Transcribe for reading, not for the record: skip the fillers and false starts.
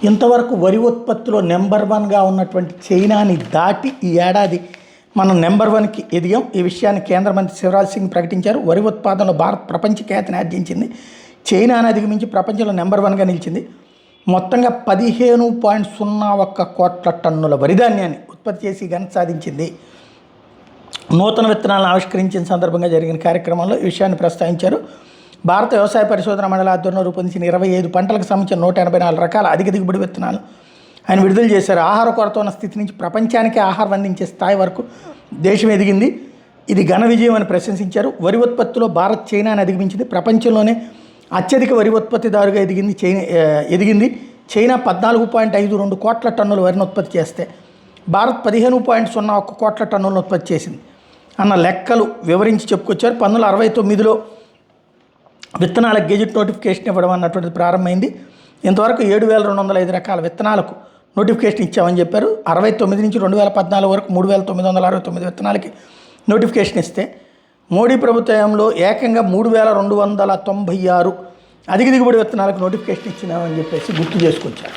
ఇంతవరకు వరి ఉత్పత్తిలో నెంబర్ వన్గా ఉన్నటువంటి చైనాని దాటి ఈ ఏడాది మనం నెంబర్ వన్కి ఎదిగాం. ఈ విషయాన్ని కేంద్ర మంత్రి శివరాజ్ సింగ్ ప్రకటించారు. వరి ఉత్పాదనలో భారత్ ప్రపంచ ఖ్యాతిని ఆర్జించింది. చైనాను అధిగమించి ప్రపంచంలో నెంబర్ వన్గా నిలిచింది. మొత్తంగా 15.01 కోట్ల టన్నుల వరిధాన్యాన్ని ఉత్పత్తి చేసి ఘనత సాధించింది. నూతన విత్తనాలను ఆవిష్కరించిన సందర్భంగా జరిగిన కార్యక్రమంలో ఈ విషయాన్ని ప్రస్తావించారు. భారత వ్యవసాయ పరిశోధన మండలి ఆధ్వర్యంలో రూపొందించిన 25 పంటలకు సంబంధించిన 184 రకాల అధిక దిగుబడి విత్తనాలు ఆయన విడుదల చేశారు. ఆహార కొరత ఉన్న స్థితి నుంచి ప్రపంచానికే ఆహారం అందించే స్థాయి వరకు దేశం ఎదిగింది. ఇది ఘన విజయం అని ప్రశంసించారు. వరి ఉత్పత్తిలో భారత్ చైనాని అధిగమించింది. ప్రపంచంలోనే అత్యధిక వరి ఉత్పత్తిదారుగా ఎదిగింది. చైనా 14.52 కోట్ల టన్నుల వరిని ఉత్పత్తి చేస్తే భారత్ 15.01 కోట్ల టన్నులను ఉత్పత్తి చేసింది అన్న లెక్కలు వివరించి చెప్పుకొచ్చారు. 1969లో విత్తనాల గెజిట్ నోటిఫికేషన్ ఇవ్వడం అన్నటువంటిది ప్రారంభమైంది. ఇంతవరకు 7,205 రకాల విత్తనాలకు నోటిఫికేషన్ ఇచ్చామని చెప్పారు. 69 నుంచి 2014 వరకు 3,969 విత్తనాలకి నోటిఫికేషన్ ఇస్తే మోడీ ప్రభుత్వంలో ఏకంగా 3,296 అధిక దిగుబడి విత్తనాలకు నోటిఫికేషన్ ఇచ్చినామని చెప్పేసి గుర్తు చేసుకొచ్చారు.